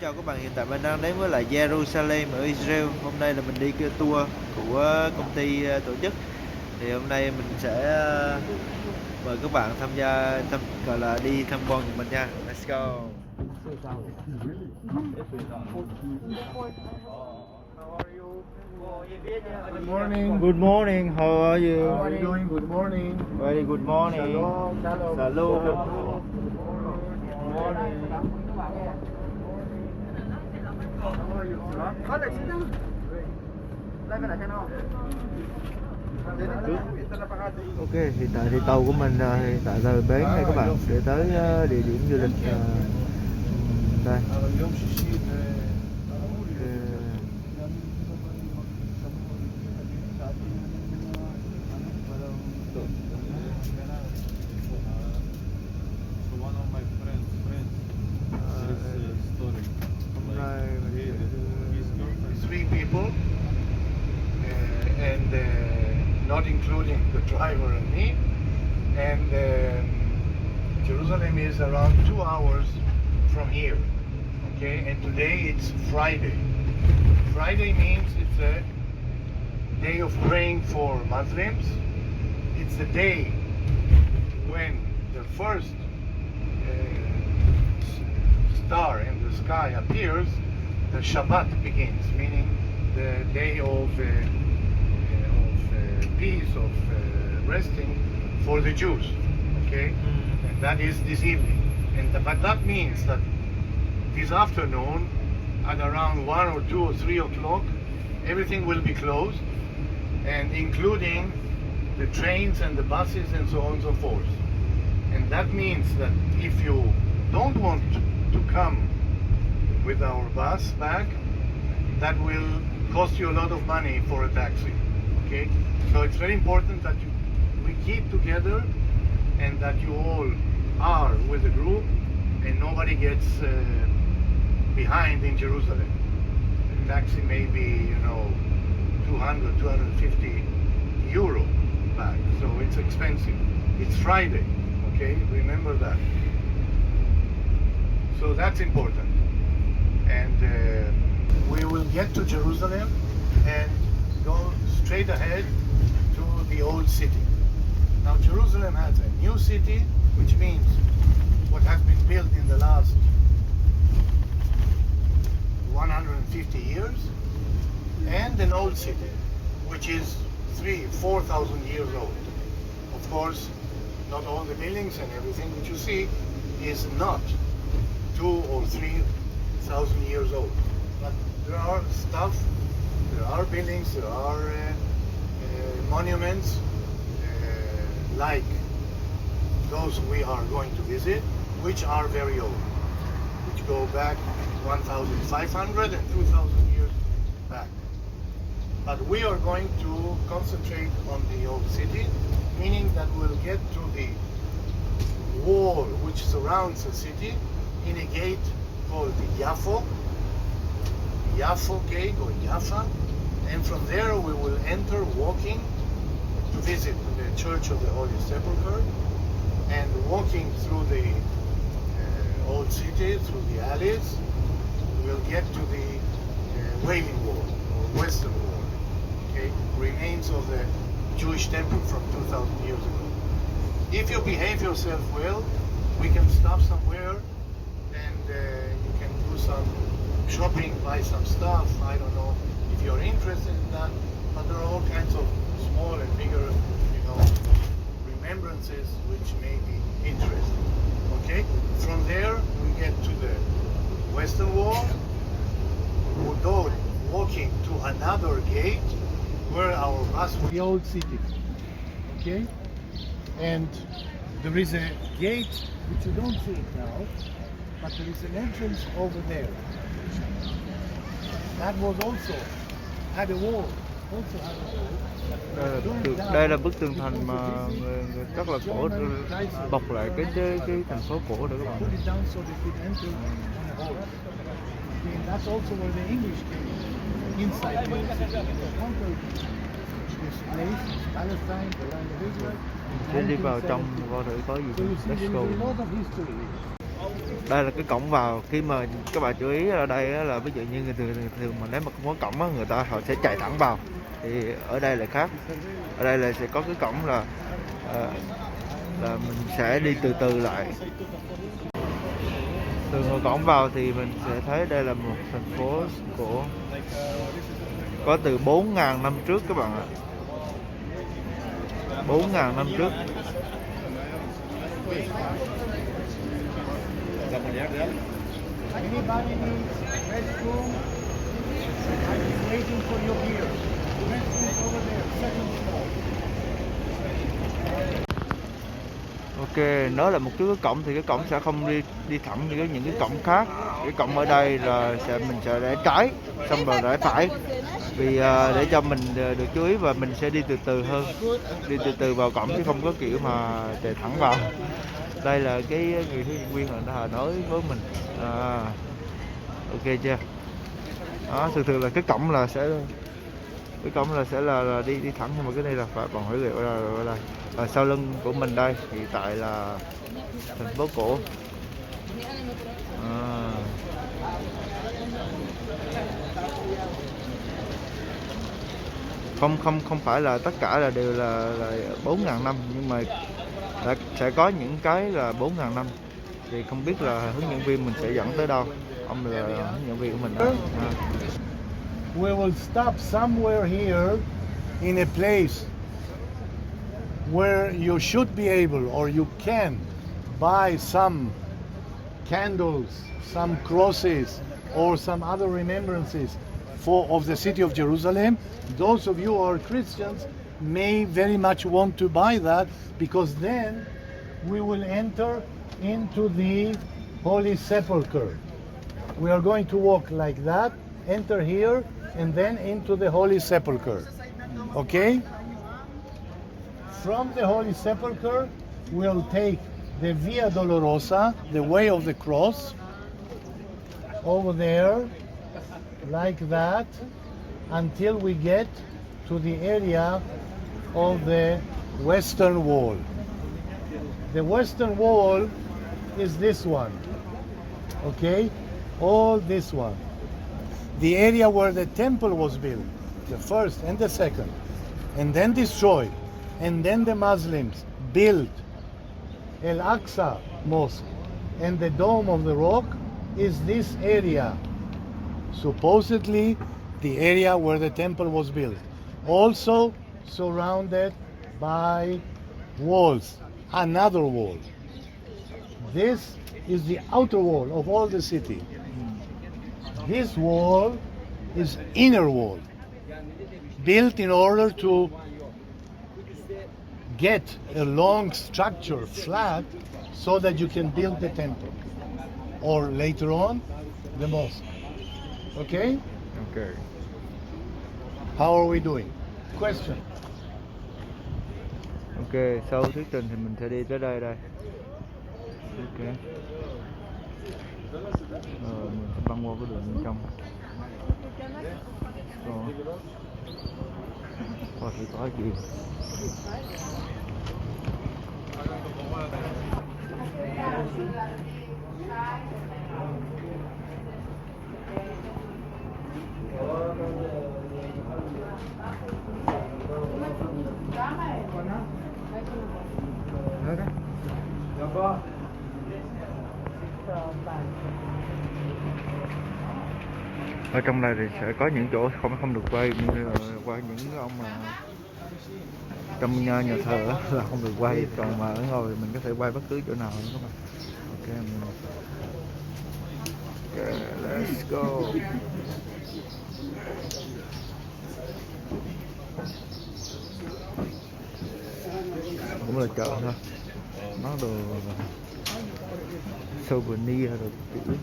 chào các bạn, hiện tại mình đang đến với lại Jerusalem ở Israel. Hôm nay là mình đi cái tour của công ty tổ chức. Thì hôm nay mình sẽ mời các bạn tham gia gọi là đi tham quan cùng mình nha. Let's go. Good morning. Good morning. How are you? How are you doing? Good morning. Very good morning. Shalom. Shalom. Shalom. Good morning. How are you? Có lịch xin đâu? Đây phải là channel. Ok, hiện tại thì tàu của mình hiện tại rời bến đây các bạn, để tới địa điểm du lịch đây. Three people, and not including the driver and me. And Jerusalem is around 2 hours from here. Okay, and today it's Friday. Friday means it's a day of praying for Muslims. It's the day when the first star in the sky appears. The Shabbat begins, meaning the day of peace, of resting for the Jews. Okay, and that is this evening. But that means that this afternoon, at around 1 or 2 or 3 o'clock, everything will be closed, and including the trains and the buses and so on and so forth. And that means that if you don't want to come with our bus back, that will cost you a lot of money for a taxi. Okay, so it's very important that we keep together and that you all are with the group and nobody gets behind in Jerusalem. The taxi may be, 200, 250 euro back, so it's expensive. It's Friday, okay, remember that. So that's important. And we will get to Jerusalem and go straight ahead to the old city. Now Jerusalem has a new city, which means what has been built in the last 150 years, and an old city, which is 4,000 years old. Of course, not all the buildings and everything that you see is not 2 or 3,000 years old. But there are stuff, there are buildings, there are monuments like those we are going to visit, which are very old, which go back 1,500 and 2,000 years back. But we are going to concentrate on the old city, meaning that we'll get to the wall which surrounds the city in a gate called the Yafo gate or Jaffa, and from there we will enter walking to visit the Church of the Holy Sepulchre, and walking through the old city, through the alleys, we'll get to the Wailing Wall or Western Wall, okay, remains of the Jewish temple from 2,000 years ago. If you behave yourself well, we can stop somewhere and you can do some shopping, buy some stuff. I don't know if you're interested in that, but there are all kinds of small and bigger, remembrances which may be interesting. Okay? From there, we get to the Western Wall. We go walking to another gate where our bus will be. The old city. Okay? And there is a gate which you don't see it now, but there is an entrance over there. That was also had a wall. Đây là bức tường thành mà rất là cổ, bọc lại cái thành phố cổ đó các bạn. That's also where the English came inside the conquered this place, Palestine, the land of Israel. Sẽ đi vào trong coi thử có gì. Let's go. đây là cái cổng vào. Khi mà các bạn chú ý ở đây á, là ví dụ như người thường mà nếu mà không có cổng á, người ta họ sẽ chạy thẳng vào. Thì ở đây là khác, ở đây là sẽ có cái cổng là mình sẽ đi từ từ lại. Từ ngoài cổng vào thì mình sẽ thấy đây là một thành phố cổ có từ 4.000 năm trước các bạn ạ. 4.000 năm trước. Anybody needs restroom? I'm waiting for you here. Restroom over there, second floor. Ok, nói là một cái cổng thì cái cổng sẽ không đi thẳng như những cái cổng khác. Cái cổng ở đây là mình sẽ rẽ trái, xong rồi rẽ phải. Vì để cho mình được chú ý và mình sẽ đi từ từ hơn, đi từ từ vào cổng chứ không có kiểu mà chạy thẳng vào. Đây là cái người hướng dẫn viên họ nói với mình. Ok chưa? Đó, thường là cái cổng là sẽ là đi thẳng, nhưng mà cái này là phải bằng hỏi liệu là sau lưng của mình đây hiện tại là thành phố cổ. Không phải là tất cả là đều là 4.000 năm, nhưng mà sẽ có những cái là 4.000 năm. Thì không biết là hướng dẫn viên mình sẽ dẫn tới đâu. Ông là hướng dẫn viên của mình đó. We will stop somewhere here in a place where you should be able or you can buy some candles, some crosses, or some other remembrances of the city of Jerusalem. Those of you who are Christians may very much want to buy that, because then we will enter into the Holy Sepulchre. We are going to walk like that, enter here, and then into the Holy Sepulchre. Okay? From the Holy Sepulchre, we'll take the Via Dolorosa, the way of the cross, over there, like that, until we get to the area of the Western Wall. The Western Wall is this one, okay? All this one. The area where the temple was built, the first and the second, and then destroyed, and then the Muslims built Al-Aqsa Mosque, and the Dome of the Rock is this area, supposedly the area where the temple was built, also surrounded by walls, another wall. This is the outer wall of all the city. This wall is inner wall, built in order to get a long structure flat so that you can build the temple, or later on the mosque. Okay? Okay. How are we doing? Question. Ok, sau thuyết trình thì mình sẽ đi tới đây. Ok. Mình sẽ băng qua cái đường bên trong. Coi thử có gì. Ở trong này thì sẽ có những chỗ không được quay, như là qua những ông mà trong nhà thờ là không được quay, còn mà ở ngồi thì mình có thể quay bất cứ chỗ nào nữa các bạn. Ok, let's go. Cũng là chợ thôi, nó đồ souvenir rồi kiểu.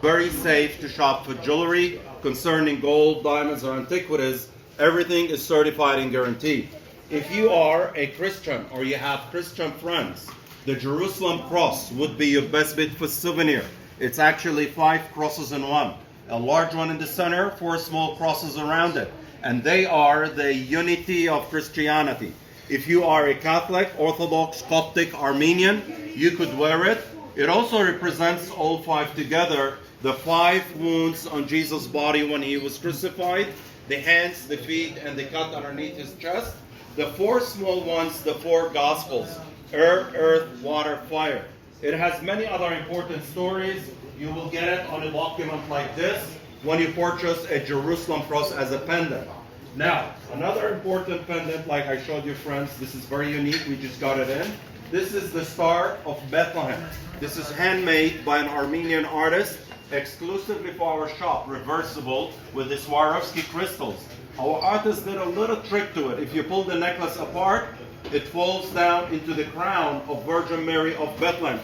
very safe to shop for jewelry. Concerning gold, diamonds, or antiquities, everything is certified and guaranteed. If you are a Christian or you have Christian friends, the Jerusalem cross would be your best bet for souvenir. It's actually 5 crosses in one. A large one in the center, 4 small crosses around it. And they are the unity of Christianity. If you are a Catholic, Orthodox, Coptic, Armenian, you could wear it. It also represents all 5 together, the 5 wounds on Jesus' body when he was crucified, the hands, the feet, and the cut underneath his chest. The 4 small ones, the 4 Gospels, earth, water, fire. It has many other important stories. You will get it on a document like this when you purchase a Jerusalem cross as a pendant. Now, another important pendant, like I showed you friends, this is very unique, we just got it in. This is the Star of Bethlehem. This is handmade by an Armenian artist, exclusively for our shop, reversible with the Swarovski crystals. Our artist did a little trick to it. If you pull the necklace apart, it falls down into the crown of Virgin Mary of Bethlehem.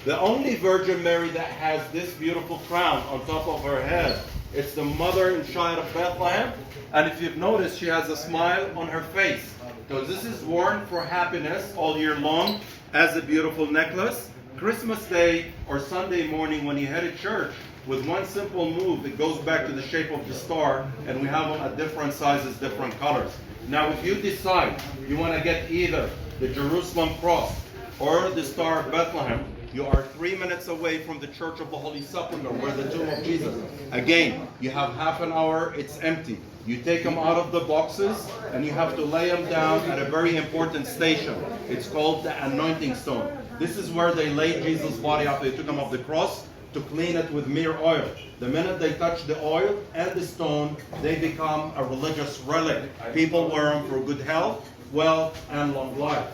The only Virgin Mary that has this beautiful crown on top of her head, it's the mother and child of Bethlehem. And if you've noticed, she has a smile on her face. So this is worn for happiness all year long as a beautiful necklace. Christmas Day or Sunday morning when you head to church, with one simple move, it goes back to the shape of the star, and we have them at different sizes, different colors. Now, if you decide you want to get either the Jerusalem cross or the Star of Bethlehem, you are 3 minutes away from the Church of the Holy Sepulchre, where the tomb of Jesus. Again, you have half an hour, it's empty. You take them out of the boxes, and you have to lay them down at a very important station. It's called the anointing stone. This is where they laid Jesus' body after they took him off the cross, to clean it with mere oil. The minute they touch the oil and the stone, they become a religious relic. People wear them for good health, wealth, and long life.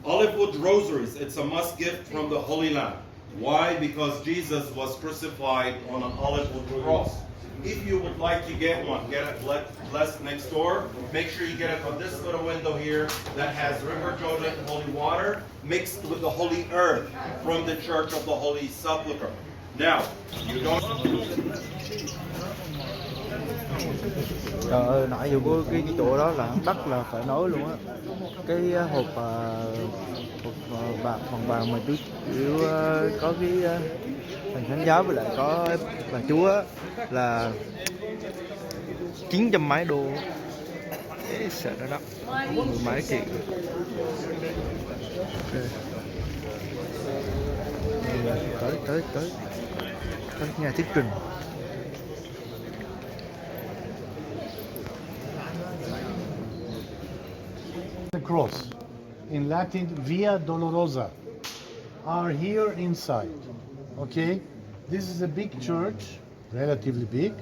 Olive wood rosaries, it's a must gift from the Holy Land. Why? Because Jesus was crucified on an olive wood cross. If you would like to get one, get it blessed next door. Make sure you get it on this little window here that has River Jordan holy water mixed with the holy earth from the Church of the Holy Sepulchre. Now, you don't... Trời ơi, nãy giờ cái chỗ đó là đắt là phải nói luôn á. Cái hộp bạc bằng vàng mà chú có cái thành thánh giáo với lại có bà chúa á, là 900 mấy đô. Sợ nó đắt, 10 mấy triệu. Tới nhà thuyết trình. The cross, in Latin Via Dolorosa, are here inside. Okay, this is a big church, relatively big,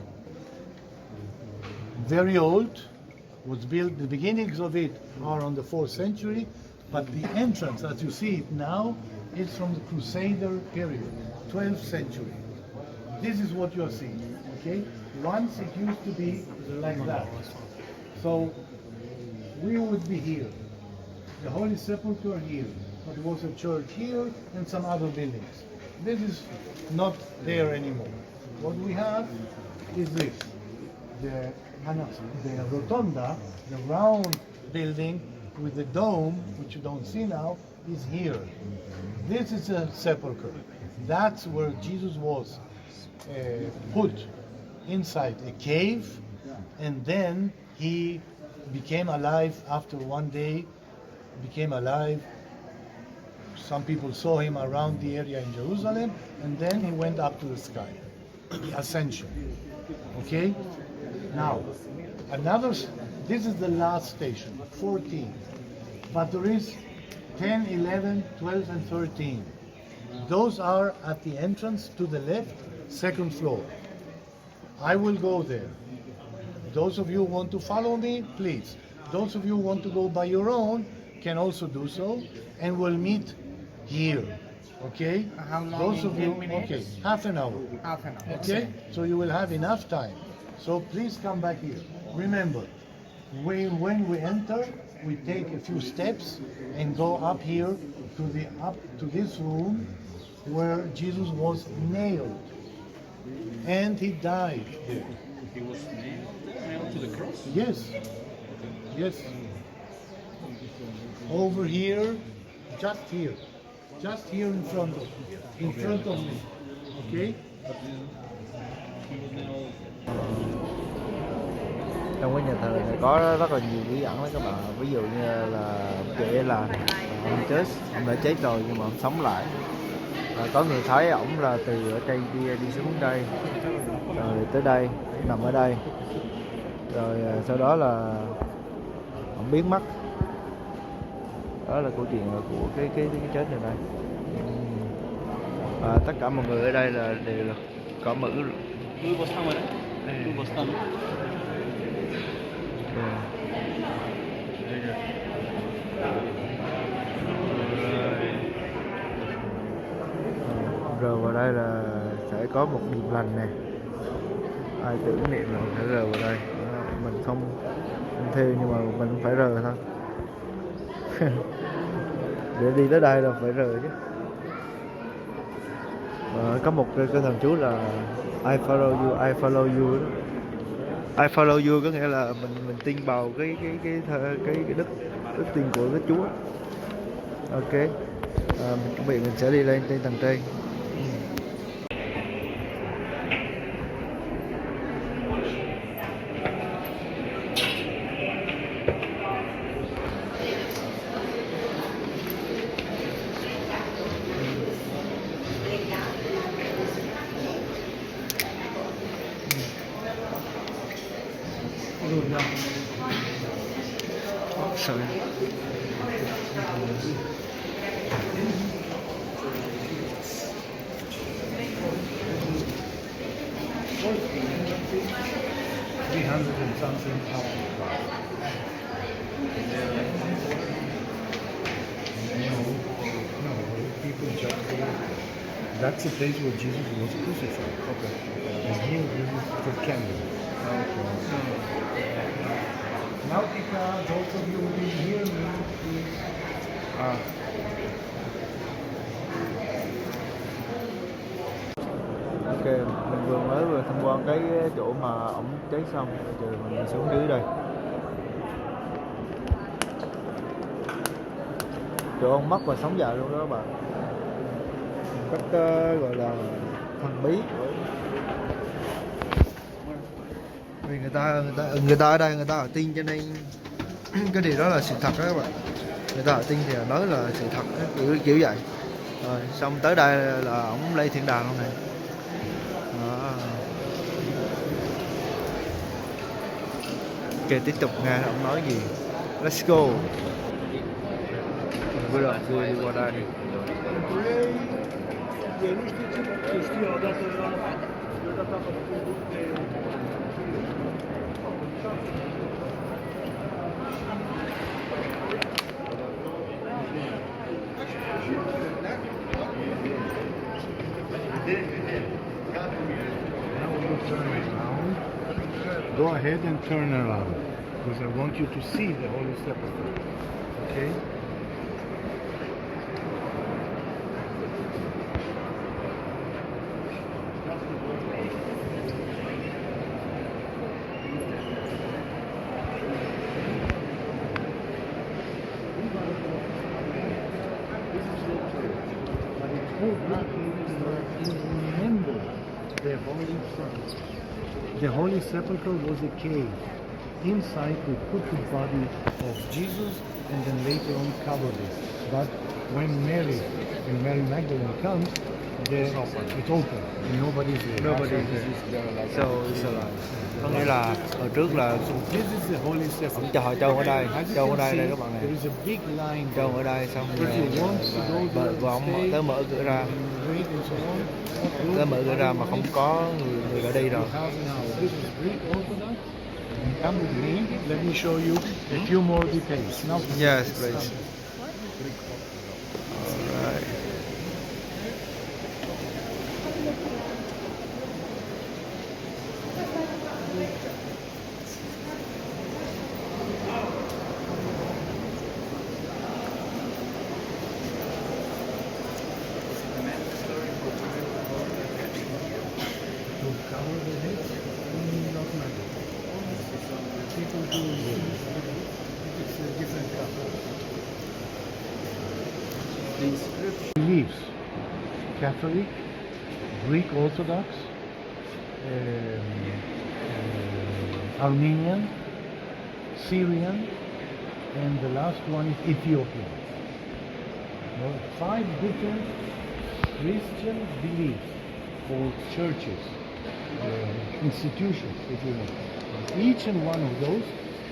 very old. Was built. The beginnings of it are on the 4th century, but the entrance, as you see it now, is from the Crusader period, 12th century. This is what you are seeing. Okay, once it used to be like that. So we would be here. The Holy Sepulchre here, but there was a church here and some other buildings. This is not there anymore. What we have is this, the rotonda, the round building with the dome, which you don't see now, is here. This is a sepulchre. That's where Jesus was put inside a cave, and then he became alive after one day. Became alive. Some people saw him around the area in Jerusalem, and then he went up to the sky, the ascension. Okay? Now, this is the last station, 14. But there is 10, 11, 12, and 13. Those are at the entrance to the left, 2nd floor. I will go there. Those of you who want to follow me, please. Those of you who want to go by your own, can also do so, and we'll meet here. Okay? How long? Those of you, 10 minutes? okay, half an hour. Half an hour. Okay? So you will have enough time. So please come back here. Remember, when we enter, we take a few steps and go up here to this room where Jesus was nailed. and he died there. He was nailed to the cross. Yes, yes. Over here, just here in front of me. Okay. Trong cái nhà thờ này có rất là nhiều bí ẩn đó các bạn. Ví dụ như là kể là ông chết, ông đã chết rồi nhưng mà ông sống lại. Có người thấy ổng là từ ở trên kia đi xuống đây, rồi tới đây, nằm ở đây, rồi sau đó là ổng biến mất. Đó là câu chuyện của cái chết này đây. Và tất cả mọi người ở đây là đều là có mữ. Rồi vào đây là sẽ có một điểm lành nè. Ai tưởng niệm là phải rờ vào đây. Mình không theo nhưng mà mình cũng phải rờ thôi. Để đi tới đây là phải rờ chứ. Có một cái thần chú là I follow you, I follow you đó. I follow you có nghĩa là mình tin vào cái đức tin của cái Chúa. Ok. Mình chuẩn bị mình sẽ đi lên trên tầng trên. Sorry. $300 and something up. No, people just that's the place where Jesus was crucified. Okay. And here this is the candle. Nautica, those of you who didn't hear me, Ok, mình vừa tham quan cái chỗ mà ổng cháy xong, rồi mình xuống dưới đây. Chỗ ông mất và sống dậy luôn đó các bạn. Cách gọi là thần bí. Vì người ta ở đây người ta ở tin cho nên cái điều đó là sự thật đó các bạn. Người ta ở tin thì nói là sự thật kiểu vậy. Rồi xong tới đây là ổng lên thiên đàng luôn này. Ok, tiếp tục nghe ông nói gì. Let's go. Bây giờ đi qua đây. go ahead and turn around because I want you to see the Holy Sepulchre. Okay? Remember the Holy Sepulchre. The Holy Sepulchre was a cave. Inside we put the body of Jesus and then later on covered it. But when Mary Magdalene comes, it's open and nobody's there. Nobody's there. So it's alive. Có nghĩa là hồi trước là This is the Holy Sepulchre. họ chôn ở đây, đây các bạn này. There is a big line. Chôn ở đây xong rồi và ông tới mở cửa ra. Tới mở cửa ra mà không có người đã đi rồi. Come with me. Let me show you a few more details. Now, Yes, please. Alright. It's a different color. Beliefs: Catholic, Greek Orthodox, Armenian, Syrian, and the last one is Ethiopian. Well, 5 different Christian beliefs or churches, institutions, if you want. Each and one of those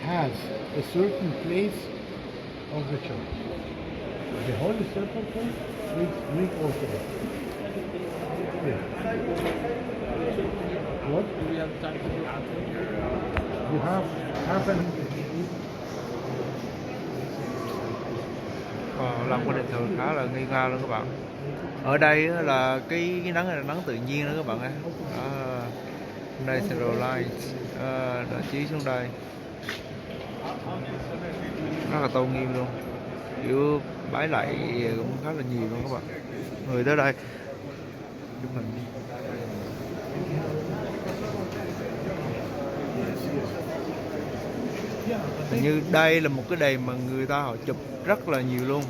has a certain place of the church. The Holy Sepulchre is Greek Orthodox. Yeah. What? Do we have time to do You have happened. Làm cái đền thờ khá là nghi nga luôn các bạn. Ở đây á, là cái nắng này là nắng tự nhiên đó các bạn ơi. Natural light đã chiếu xuống đây rất là tôn nghiêm luôn, kiểu bái lạy cũng khá là nhiều luôn các bạn. Người tới đây chụp hình. Hình như đây là một cái đền mà người ta họ chụp rất là nhiều luôn,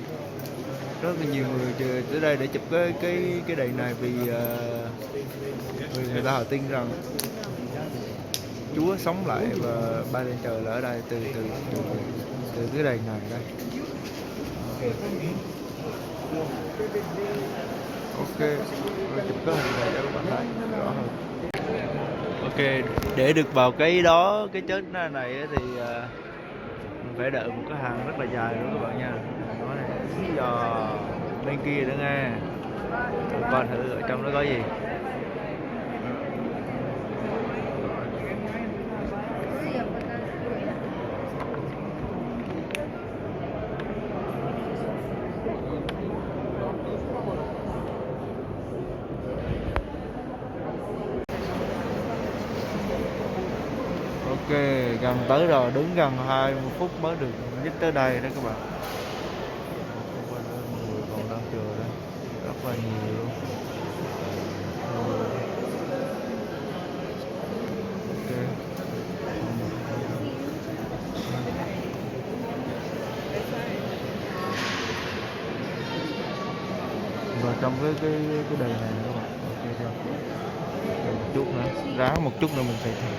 rất là nhiều người tới đây để chụp cái đền này vì người ta họ tin rằng Chúa sống lại và bay lên trời là ở đây từ cái đền này đây. Ok, rồi chụp cái hình này cho các bạn thấy rõ hơn. Ok, để được vào cái đó, cái chết này thì mình phải đợi một cái hàng rất là dài nữa các bạn nha. Nó này, giờ bên kia nữa nghe. Coi thử ở trong đó có gì. Ok, gần tới rồi, đứng gần 20 phút mới được dứt tới đây đó các bạn. Mọi người còn đang chờ đây, rất là nhiều luôn. Ok. Vào trong cái đầy này các bạn. Ok chưa? Một chút nữa, ráng một chút nữa mình phải thử.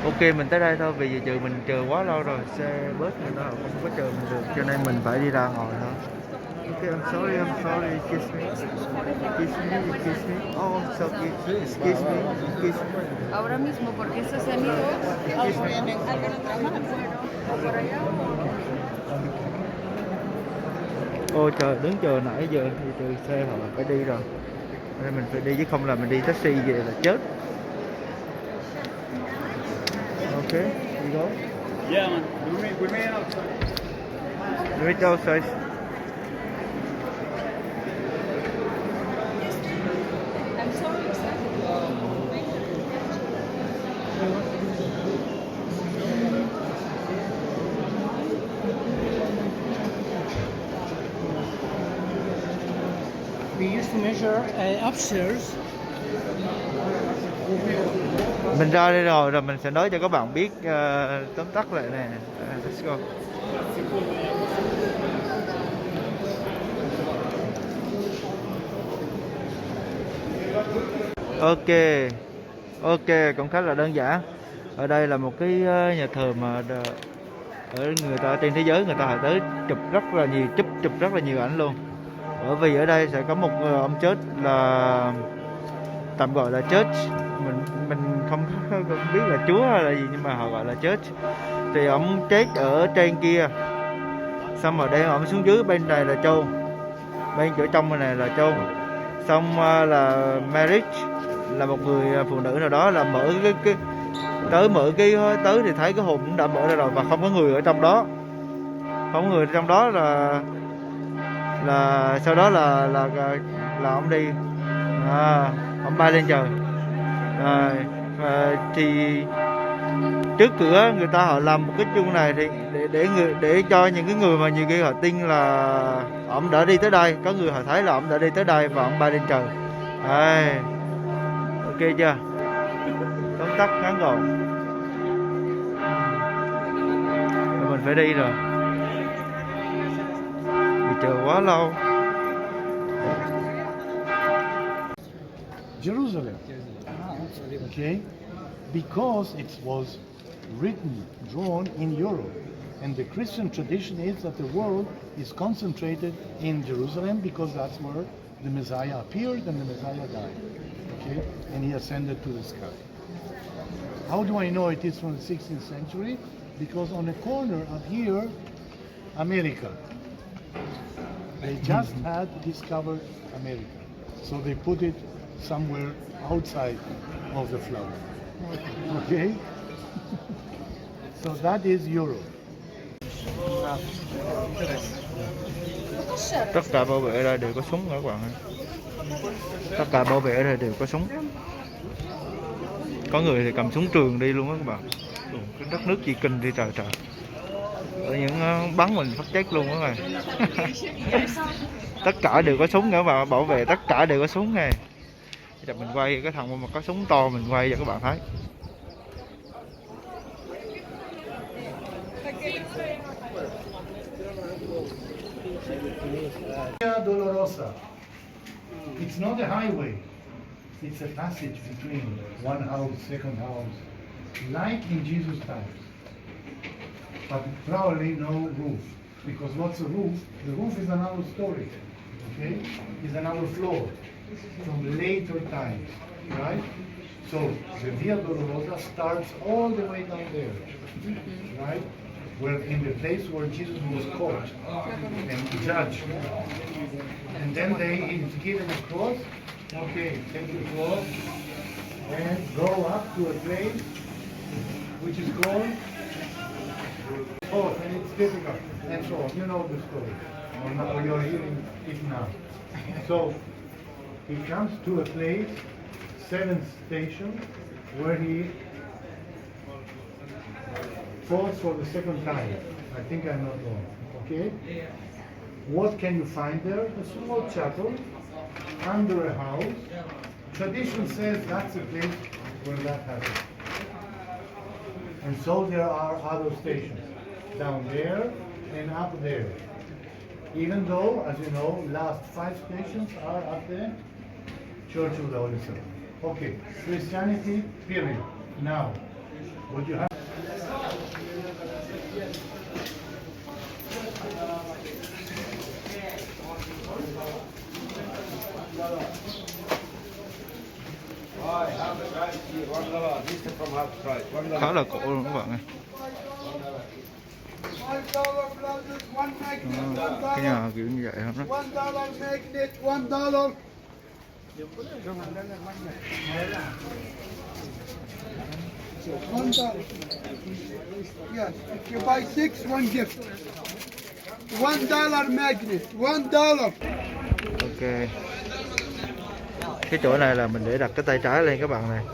Ok, mình tới đây thôi vì giờ mình chờ quá lâu rồi, xe bus người ta không có chờ mình được cho nên mình phải đi ra ngoài thôi. Ok, I'm sorry, kiss me. Oh, so excuse me. Ahora mismo, porque esos amigos por allá. Ôi trời, đứng chờ nãy giờ thì chờ xe họ phải đi rồi, nên mình phải đi chứ không là mình đi taxi về là chết. Okay, you go. Yeah, man. We made out. Do it outside. I'm sorry, We used to measure upstairs. Mình ra đây rồi mình sẽ nói cho các bạn biết tóm tắt lại nè. Let's go. Ok, cũng khá là đơn giản. Ở đây là một cái nhà thờ mà ở người ta trên thế giới người ta hay tới chụp rất là nhiều, chụp rất là nhiều ảnh luôn. Bởi vì ở đây sẽ có một ông chết là tạm gọi là church, mình không biết là Chúa hay là gì nhưng mà họ gọi là church. Thì ông chết ở trên kia, xong rồi đây ông xuống dưới, bên này là chôn, bên chỗ trong bên này là chôn. Xong là marriage là một người phụ nữ nào đó là mở cái tới thì thấy cái hồn cũng đã mở ra rồi và không có người ở trong đó, không có người trong đó là sau đó là ông đi, ông bay lên trời. Thì trước cửa người ta họ làm một cái chuông này thì để cho những cái người mà nhiều khi họ tin là ông đã đi tới đây, có người họ thấy là ông đã đi tới đây và ông bay lên trời. Ok chưa? Tóm tắt ngắn gọn. mình phải đi rồi. Vì chờ quá lâu. Jerusalem. Okay? Because it was written, drawn in Europe. And the Christian tradition is that the world is concentrated in Jerusalem because that's where the Messiah appeared and the Messiah died. Okay? And he ascended to the sky. How do I know it is from the 16th century? Because on the corner up here, America. They just had discovered America. So they put it somewhere outside of the flower. Okay? So that is Europe. Tất cả bảo vệ ở đây đều có súng các bạn ơi. Tất cả bảo vệ ở đây đều có súng. Có người thì cầm súng trường đi luôn á các bạn. Cái đất nước gì kinh đi trời trời. Ở những bắn mình phát chết luôn á rồi. Tất cả đều có súng nữa mà bảo vệ tất cả đều có súng nè. Bây giờ mình quay cái thằng mà có súng to mình quay cho các bạn thấy. Via Dolorosa. It's not a highway. It's a passage between one house, second house, like in Jesus' times. But probably no roof. Because what's a roof? The roof is another story. Okay? Is another floor from later times. Right? So the Via Dolorosa starts all the way down there. Right? Where in the place where Jesus was caught and judged. And then he's given a cross. Okay, take the cross and go up to a place which is called and it's difficult and so on. You know the story, or you're hearing it now. So he comes to a place, 7th station, where he falls for the second time. I think I'm not wrong. Okay? What can you find there? A small chapel under a house. Tradition says that's the place where that happened. And so there are other stations down there and up there. Even though, as you know, last 5 stations are up there. Church of the Holy Sepulchre. Okay, Christianity, period. Now, what you have. Khá là cổ luôn các bạn ơi. Cái nhà kiểu như vậy không đó. Yes, if you buy 6, 1 gift. $1 magnet, $1. Ok. Cái chỗ này là mình để đặt cái tay trái lên các bạn này.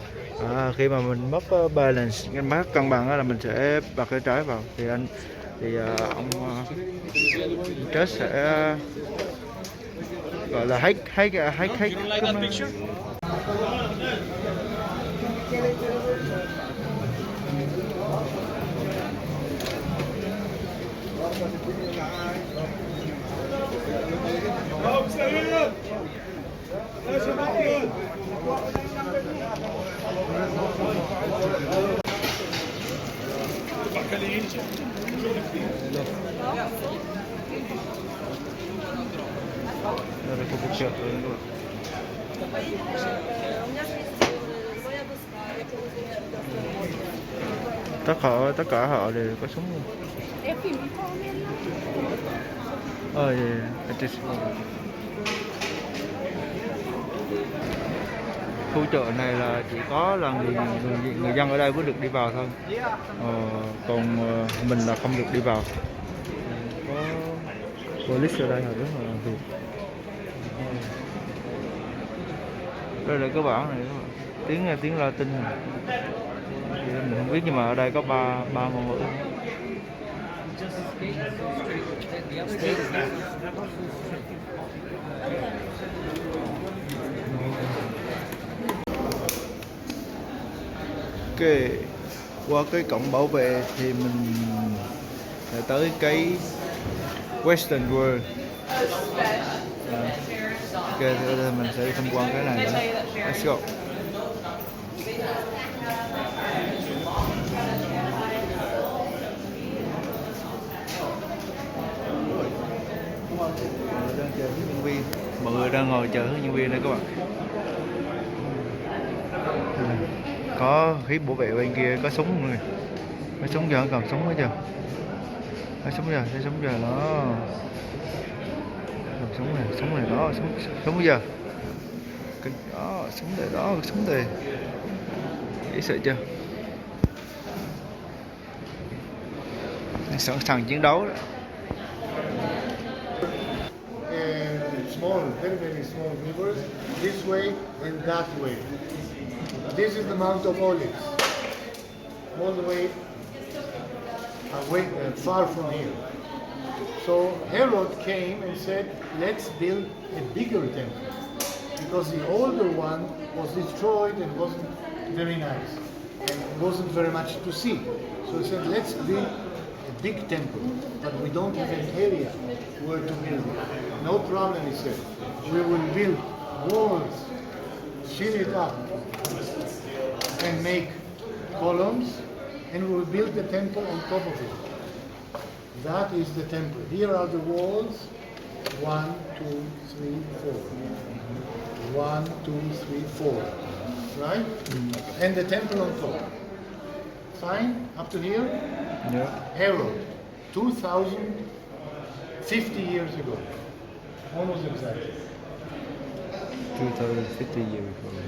Khi mà mình mất balance, cái mất cân bằng là mình sẽ đặt cái trái vào thì ông chết sẽ gọi là hết tất cả họ đều có súng luôn. Khu chợ này là chỉ có là người dân ở đây mới được đi vào thôi, còn mình là không được đi vào. Có police ở đây là rất là làm việc. Đây là cái bảng này tiếng Latin này. Mình không biết nhưng mà ở đây có ba ngôn ngữ. Ok, qua cái cổng bảo vệ thì mình để tới cái Western World. Ok, thì mình sẽ đi tham quan cái này nữa. Let's go. Đang chờ nhân viên, mọi người đang ngồi chờ nhân viên đây các bạn. Có khí bảo vệ bên kia, có súng mọi người. Có súng giờ, còn súng hết chưa? Có súng giờ, thấy súng giờ nó. Súng này đó, súng giờ. Cái đó, súng đây đó, súng đây. Dễ sợ chưa? Sẵn sàng chiến đấu đó. Small, very, very small rivers, this way and that way. This is the Mount of Olives, all the way away, far from here. So Herod came and said, let's build a bigger temple, because the older one was destroyed and wasn't very nice, and wasn't very much to see. So he said, let's build a big temple, but we don't have an area where to build it. No problem, he said. We will build walls, fill it up, and make columns, and we will build the temple on top of it. That is the temple. Here are the walls. 1, 2, 3, 4. 1, 2, 3, 4. Right? And the temple on top. Fine? Up to here? Yeah. Herod, 2,050 years ago. Almost exactly. 250 years before.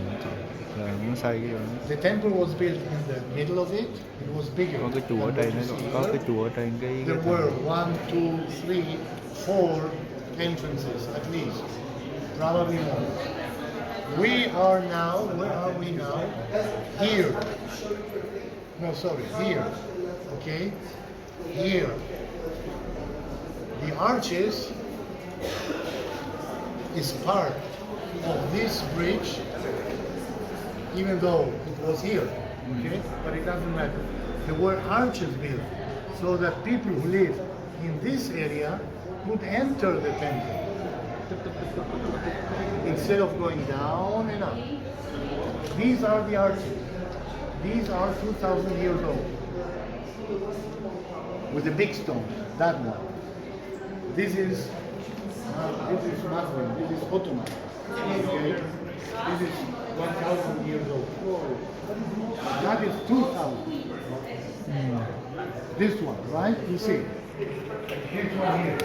Là muốn xây cái đó. The temple was built in the middle of it. It was bigger. Có cái chùa ở than đây, what nó you see có here. cái chùa ở trên cái. There were 1, 2, 3, 4 entrances at least, probably more. We are now, where are we now? Here. No, sorry, here. Okay? Here. The arches is part of this bridge, even though it was here, okay? But it doesn't matter. There were arches built so that people who live in this area could enter the temple instead of going down and up. These are the arches. These are 2,000 years old. With the big stone, that one. This is Muslim, this is Ottoman. Okay? This is 1,000 years old. That is 2,000. This one, right? You see? This one here.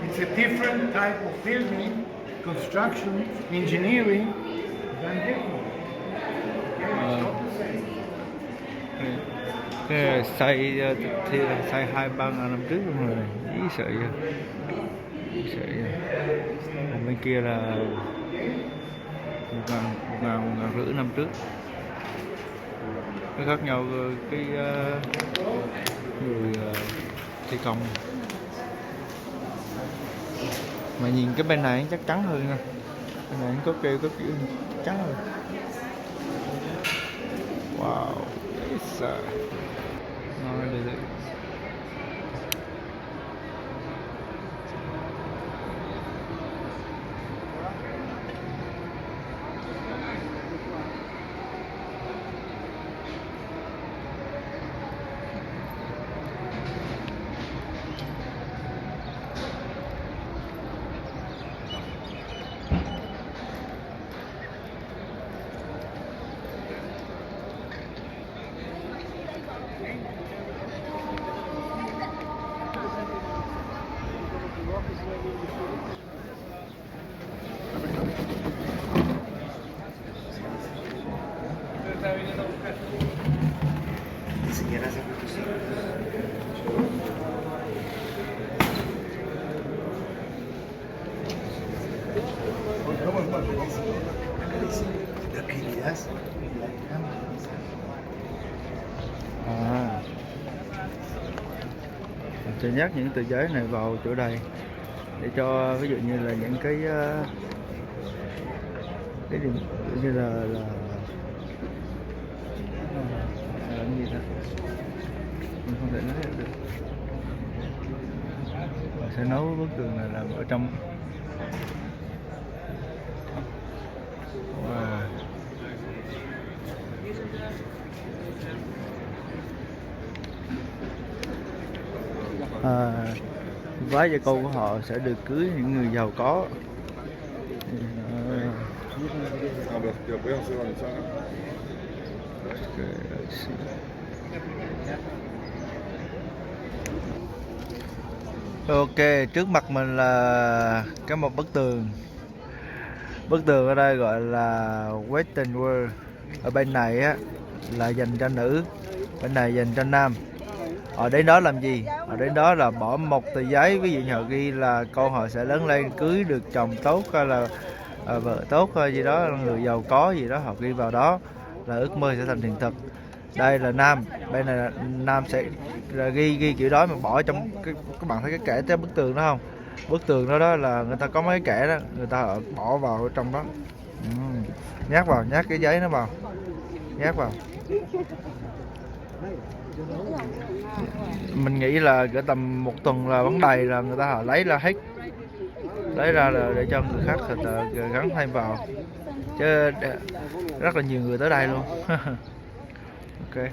It's a different type of building, construction, engineering than this one. Okay? It's not the same. Cái xây thì xây 2-3 năm trước luôn rồi, ý sợ vậy. Sợ vậy. Còn bên kia là 1.500 năm trước. Cái khác nhau cái người thi công. Mà nhìn cái bên này chắc chắn hơn nha. Bên này có kêu chắc chắn hơn. Wow, it's nói đây. Sẽ nhắc những tờ giấy này vào chỗ đây để cho ví dụ như là những cái điểm như là gì đó mình không thể nói được. Họ sẽ nấu bức tường này làm ở trong. Wow. Vái và câu của họ sẽ được cưới những người giàu có. Ok, trước mặt mình là một bức tường. Bức tường ở đây gọi là Western World. Ở bên này á là dành cho nữ, bên này dành cho nam. Ở đến đó làm gì? Ở đến đó là bỏ một tờ giấy, ví dụ như họ ghi là con họ sẽ lớn lên cưới được chồng tốt hay là vợ tốt hay gì đó, người giàu có gì đó, họ ghi vào đó là ước mơ sẽ thành hiện thực. Đây là nam, bên này là nam sẽ ghi kiểu đó mà bỏ trong các bạn thấy cái kẻ trên bức tường đó không? Bức tường đó là người ta có mấy kẻ đó, người ta bỏ vào trong đó. Nhát vào, nhát cái giấy nó vào, nhát vào. Mình nghĩ là cỡ tầm 1 tuần là vấn đề là người ta họ lấy ra hết, lấy ra là để cho người khác gắn thêm vào, chứ rất là nhiều người tới đây luôn. Ok,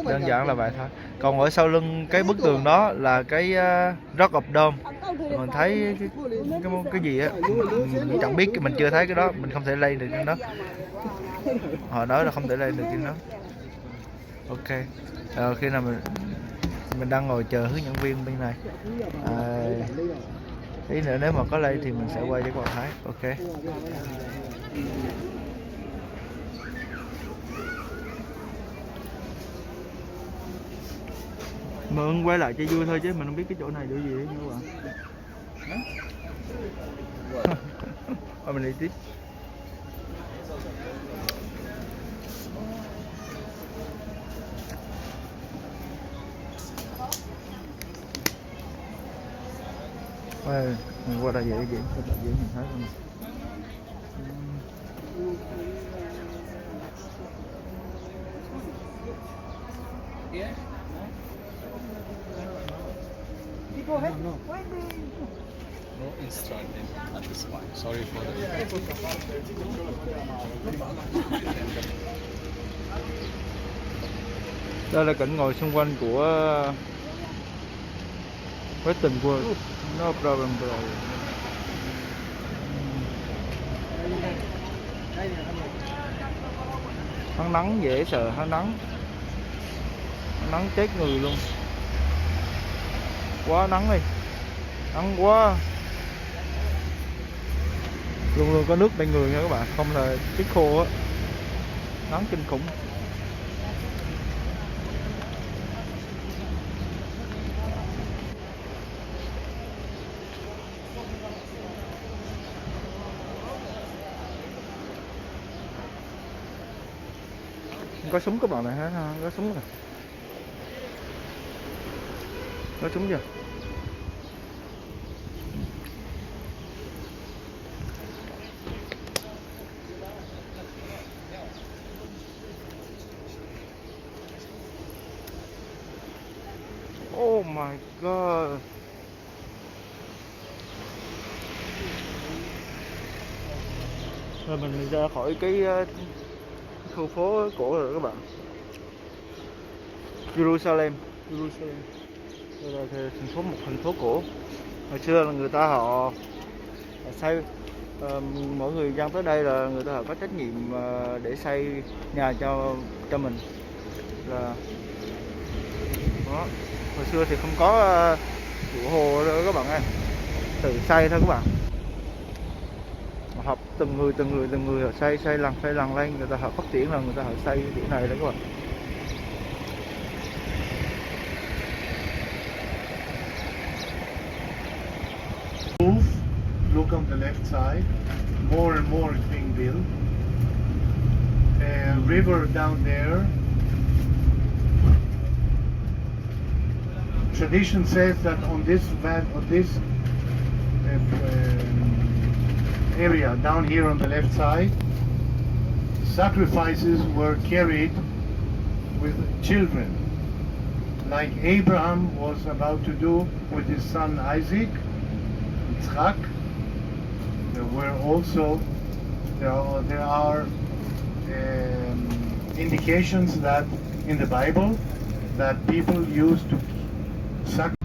đơn giản là vậy thôi. Còn ở sau lưng cái bức tường đó là cái Rock of Dome. Mình thấy cái gì á, mình chẳng biết, mình chưa thấy cái đó, mình không thể lên được trên đó. Họ nói là không thể lên được trên đó. Ok, khi nào mình đang ngồi chờ hướng dẫn viên bên này. Tí nữa nếu mà có lên thì mình sẽ quay cho các bạn thấy. Ok. Mượn quay lại cho vui thôi chứ mình không biết cái chỗ này chỗ gì hết các bạn. Mình đi tiếp. Mình qua đây dễ các bạn dễ nhìn thấy không? Go ahead. No instructing at this point. Sorry for the. Đây là cảnh ngồi xung quanh của Western World. No problem bro. Hắn nắng dễ sợ, hắn nắng chết người luôn. Quá nắng đi, nắng quá. Luôn luôn có nước bên người nha các bạn, không là chết khô á. Nắng kinh khủng. Có súng các bạn này hả? Có súng rồi. Có súng chưa? Oh my god. Rồi mình ra khỏi cái khu phố cổ rồi các bạn. Jerusalem. Đây là một thành phố cổ. Hồi xưa là người ta họ xây, mỗi người dân tới đây là người ta họ có trách nhiệm để xây nhà cho mình. Là đó. Hồi xưa thì không có chủ hồ đâu các bạn ơi, tự xây thôi các bạn. Học từng người họ xây lần lên, người ta họ phát triển là người ta họ xây kiểu này đấy các bạn. Look on the left side, more and more is being built. River down there. Tradition says that on this area down here on the left side, sacrifices were carried with children. like Abraham was about to do with his son Isaac, Yitzchak. There are indications that in the Bible that people used to sacrifice.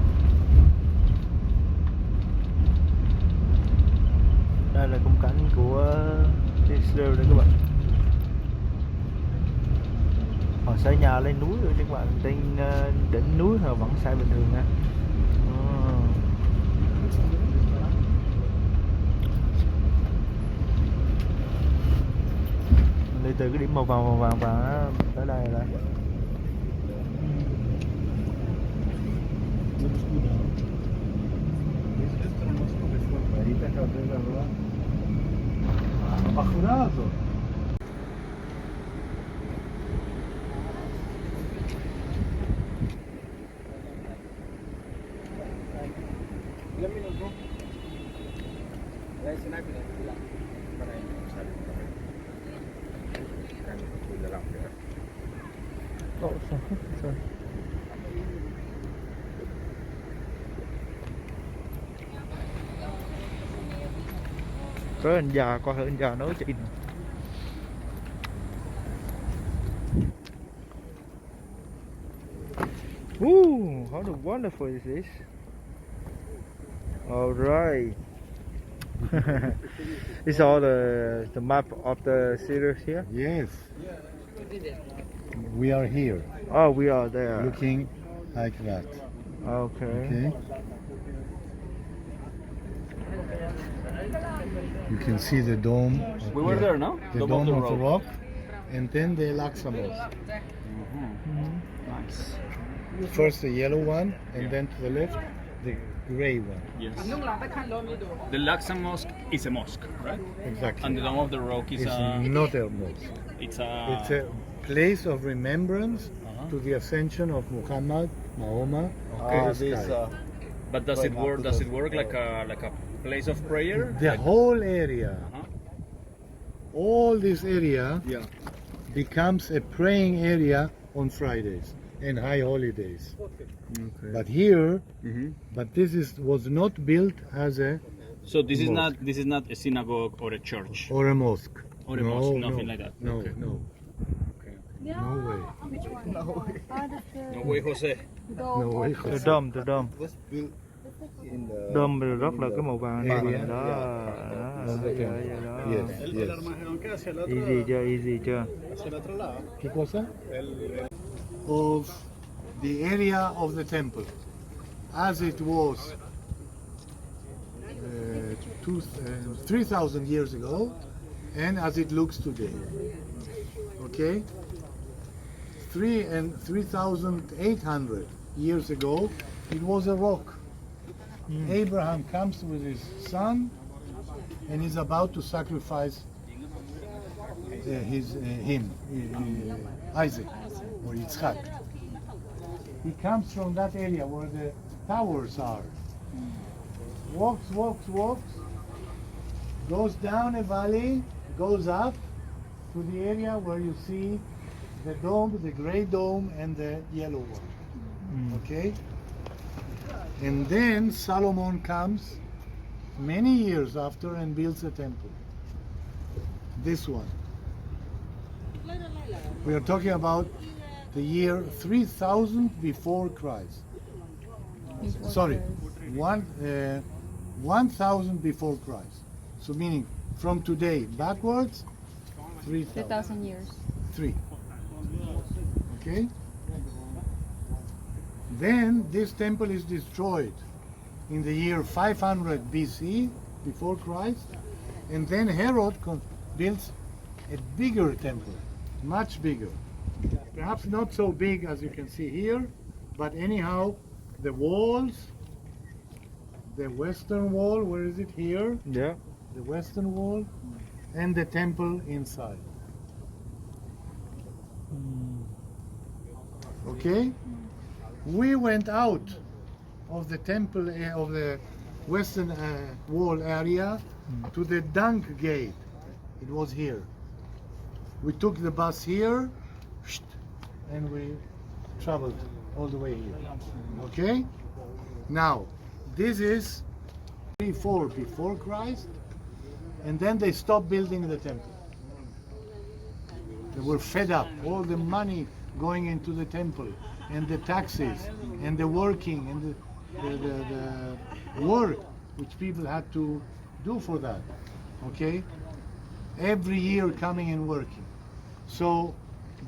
Đây là khung cảnh của Israel đây các bạn. Họ xây nhà lên núi rồi các bạn, trên đỉnh núi họ vẫn xây bình thường nha. Mình đi từ cái điểm màu vàng á, tới đây là הבחורה הזאת. sorry. Có anh già, coi thử anh già nói chị nè. How wonderful is this? All right. It's all the map of the series here. Yes. We are here, Oh, we are there. looking like that. Okay. Okay. You can see the dome. We were there, no? The dome of the rock, and then the Al-Aqsa Mosque. Nice. First the yellow one, and then to the left, the gray one. Yes. The Al-Aqsa Mosque is a mosque, right? Exactly. And the Dome of the Rock is It's a. not a mosque. It's It's a place of remembrance to the ascension of Muhammad, Mahoma, to the sky. But does it work? Does it work like a place of prayer? The whole area, all this area, Yeah. becomes a praying area on Fridays and high holidays. Okay. But here, Mm-hmm. but this was not built as a So this is Mosque. not a synagogue or a church. or a mosque. Or a mosque, nothing like that. No, Okay. no, no way. No way, Jose. No way. The dome. Dome rất là cái màu vàng này Area. đó. Yes, yes. Easy chưa? ¿Qué cosa? Of the area of the temple, as it was 3,000 years ago, and as it looks today. Okay? 3,800 years ago, it was a rock. Abraham comes with his son, and he's about to sacrifice Isaac or Yitzchak. He comes from that area where the towers are. Walks, goes down a valley, goes up to the area where you see the dome, the gray dome, and the yellow one. Okay? And then Solomon comes many years after and builds a temple. This one. We are talking about the year 3000 before Christ. Sorry, 1000 before Christ. So meaning from today backwards, 3000. 2,000 years. 3. Okay? Then this temple is destroyed in the year 500 BC, before Christ, and then Herod builds a bigger temple, much bigger. Perhaps not so big as you can see here, but anyhow, the walls, the western wall, where is it here? Yeah. The western wall, and the temple inside. Okay? We went out of the temple, of the western wall area to the dung gate. It was here. We took the bus here, and we traveled all the way here. Okay? Now, this is 3-4 before Christ, and then they stopped building the temple. They were fed up, all the money going into the temple, and the taxes, and the working, and the work which people had to do for that. Okay? Every year coming and working. So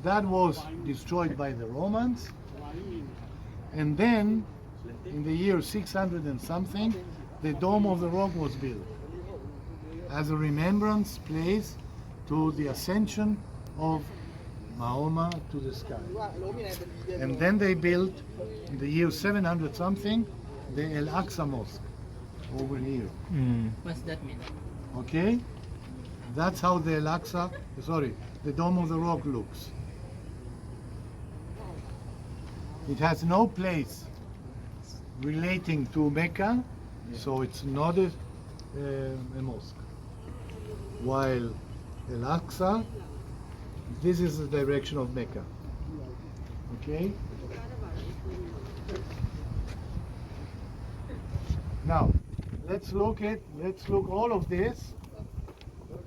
that was destroyed by the Romans, and then in the year 600 and something, the Dome of the Rock was built as a remembrance place to the ascension of Mahoma to the sky. And then they built in the year 700 something the Al-Aqsa Mosque over here. What's that mean? Okay? That's how the Al-Aqsa, the Dome of the Rock looks. It has no place relating to Mecca, so it's not a mosque. While Al-Aqsa, this is the direction of Mecca. Okay? Now, let's look all of this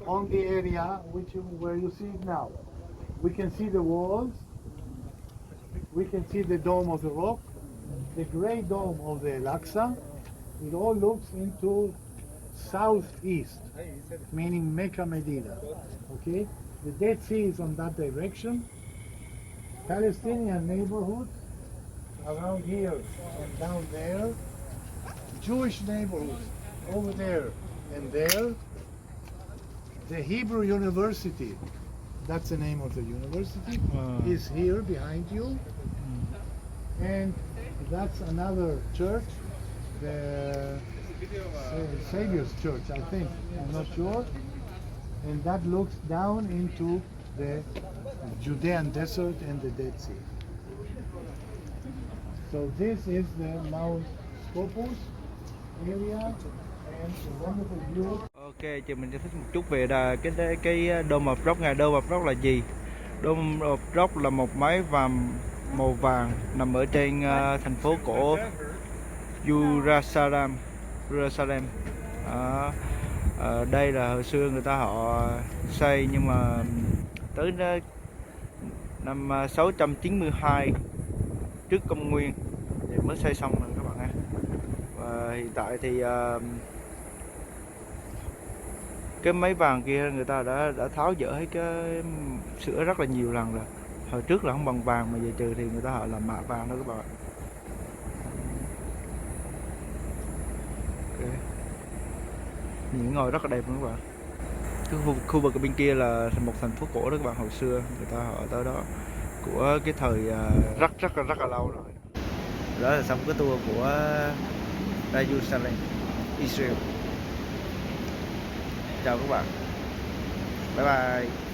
on the area where you see it now. We can see the walls, we can see the Dome of the Rock, the gray dome of the Al-Aqsa. It all looks into southeast, meaning Mecca, Medina. Okay? The Dead Sea is on that direction. Palestinian neighborhood around here and down there. Jewish neighborhood over there and there. The Hebrew University, that's the name of the university, is here behind you. And that's another church, the Savior's Church, I think, I'm not sure. And that looks down into the Judean desert and the Dead Sea. So this is the Mount Scopus area and the wonderful view. Ok, chị mình giải thích một chút về cái Dome of Rock này. Dome of Rock là gì? Dome of Rock là một mái vòm màu vàng nằm ở trên thành phố cổ Jerusalem. Đây là hồi xưa người ta họ xây, nhưng mà tới năm 692 trước công nguyên thì mới xây xong rồi các bạn ha. Và hiện tại thì cái máy vàng kia người ta đã tháo dỡ hết, cái sửa rất là nhiều lần rồi. Hồi trước là không bằng vàng, mà giờ trừ thì người ta họ làm mạ vàng đó các bạn. Okay. Những ngôi rất là đẹp luôn các bạn. Cái khu vực ở bên kia là một thành phố cổ đó các bạn, hồi xưa người ta họ tới đó của cái thời rất là lâu rồi. Đó là xong cái tour của Jerusalem, Israel. Chào các bạn, bye bye.